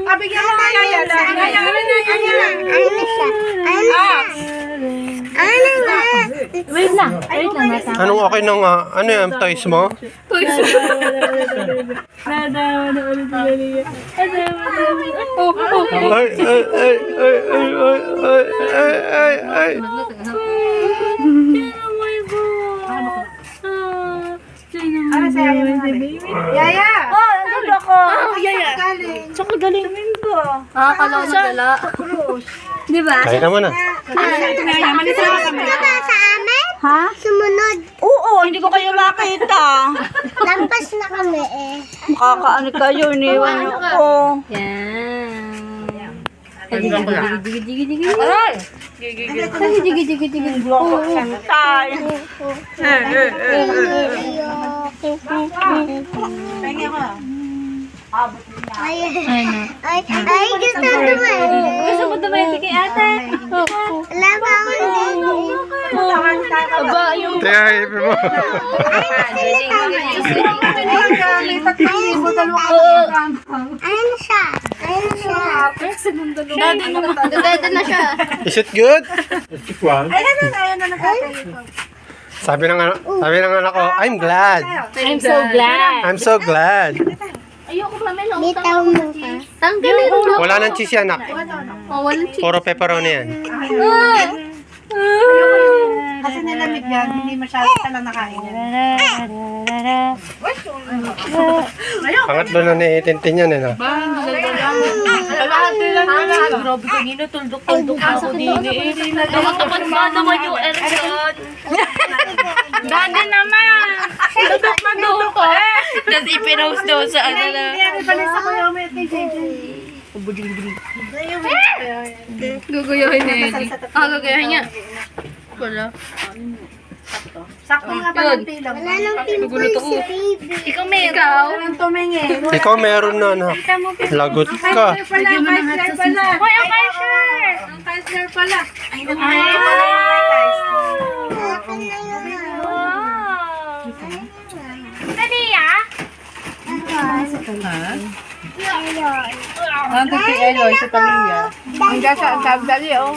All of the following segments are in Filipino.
Bigyan mo nga yaya. Wait lang. Wait lang. Anong okay na nga? Ano yan? Toys mo? Nadawa na ulit si Dalia. Ay, ay, ay, ay, ay, ay, ay, ay, ay. Ano sa yaya mo? Yaya! Oh, nandun ako. Yaya! Galing. Saan ka galing? Domingo. Kala ko nagdala. Di ba? Kaya ka muna. Yaya, malito ka kami. Sa amin? Ha? Sumunod. Oo, hindi ko kayo makita. Lampas na kami eh. Makakaano kayo, iniwan niyo ko. Aray! Tay. Tingin ko. Ay, gusto dumayo. Gusto mo dumayo kay ate? Wala ba ako dito? Aba, yung... Kaya happy mo. Ayun siya. Ayun siya. Dada na siya. Is it good? Ayun na nagkakayo. Sabi ng anak ko, I'm glad. I'm so glad. I'm so glad. Ayoko pa may Bitaw mo ka. Tanggalin mo. Wala nang cheese yan, anak. Oh, walang chicken. Puro pepperoni yan. Kasi nilamig yan, hindi masyado sila nakain yan. Pangatlo na ni Tintin yan, eh, no? Grabe kanina, tuldok-tuldok ako din. Nakatapat ba naman yung aircon? Dati naman. Tuldok ko. Tapos ipinost daw sa ano na. Balisa ko yung may JJ. Guguyahin na yun. Guguyahin niya. Wala. Sakto nga pa ng pilang. Wala nang pimple si baby. Ikaw may ikaw? Walang tumingin. Ikaw meron na, no? Lagot ka. Pala, Kaisler pala. Hoy, ang Kaisler! Ang Kaisler pala. Ay, Akin na yun. Nadia? Ang kay Eloy sa Tamiya. Ang gasa, ang sabi oh.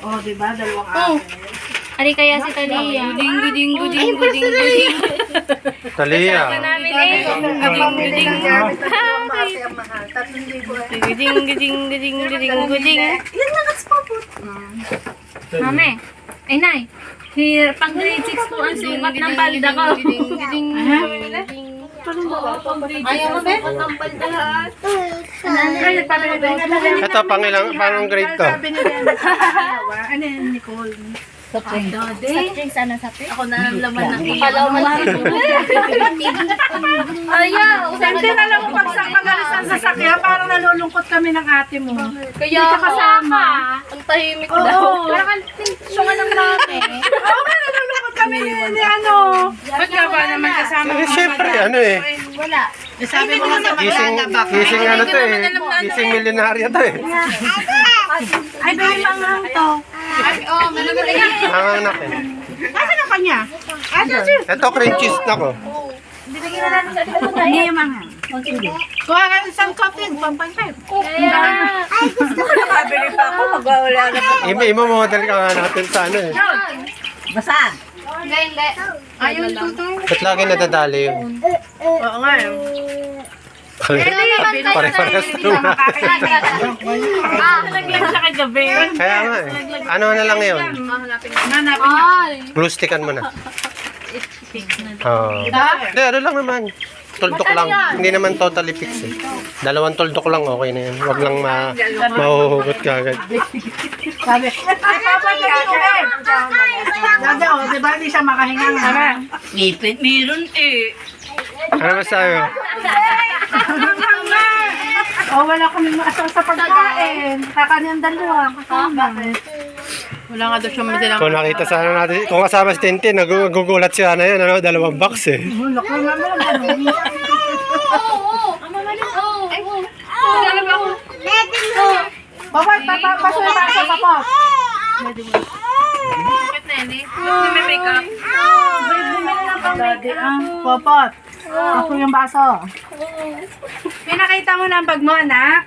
Oh, diba? Dalawang araw. Ari kaya si Talia. Guding. Talia. Namin eh. Guding. Kasi ang mahal. 3,000. Guding. Yan lang at spapot. Mame. Ay, nay. Pang grade 6 po ang sumat ng palda ko. Ayaw mo, Ben? Ito, pang grade to. Sabi ni Ben. Ano yun, Nicole? Ako na ang laman ng ikalaman. Ayaw. Sente na lang mo pag-alis ang sasakyan, parang nalulungkot kami ng ate mo. Kaya Hindi ka kasama. Ang tahimik Oo. daw. Parang ang syunga ng mami. Oo nga, nalulungkot kami ni ano. Ba't nga ba naman kasama Eh, syempre, ano eh. Wala. Sabi mo nga sa Gising ano to eh. Gising milyonarya to eh. Ay, baby, manghang to. Ang anak eh. Asan ang kanya? Ito, cream cheese na ko. Hindi yung manghang. Kuha ka ng isang coffee, 1.5. Ay, gusto ko. Nakabili pa ako, mag-wala na. Imamodel ka nga natin sa ano eh. Basan? Hindi. Ayaw yung tutoy. Ba't lagi nadadali yun? Oo nga yun. Pare-parehas na. Naglag sa kagabi. Kaya nga eh. Ano na lang yun? Nanapin niya. Glue stickan mo na. Oo. Hindi, ano lang naman. Tuldok lang. Hindi naman totally fix eh. 2 tuldok lang, okay na yun. Huwag lang mahuhugot ka agad. Sabi, ay, papa, hindi ko ba? Dada, o, di ba hindi siya makahinga nga? Ngipit, meron eh. Ano ba sa'yo? O, wala kami maasang sa pagkain. Kakanyang dalawa. Bakit? Wala nga daw siya madalang. Kung nakita sana natin, kung kasama si Tintin, nagugulat siya na yun, ano, 2 box eh. Lako naman. Oo. Ang mama niya. Oo. Ready mo. Papa, papasukin tayo sa papa. Bakit na yun eh? May makeup. Daddy, Popot. Ako yung baso. May nakita mo na ang bag mo, anak?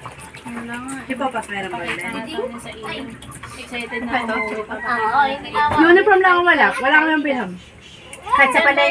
Di ba pa meron ba yun? Excited na ako. Oo, hindi na Uniform lang ang wala. Wala kang bilham. Kahit sa palay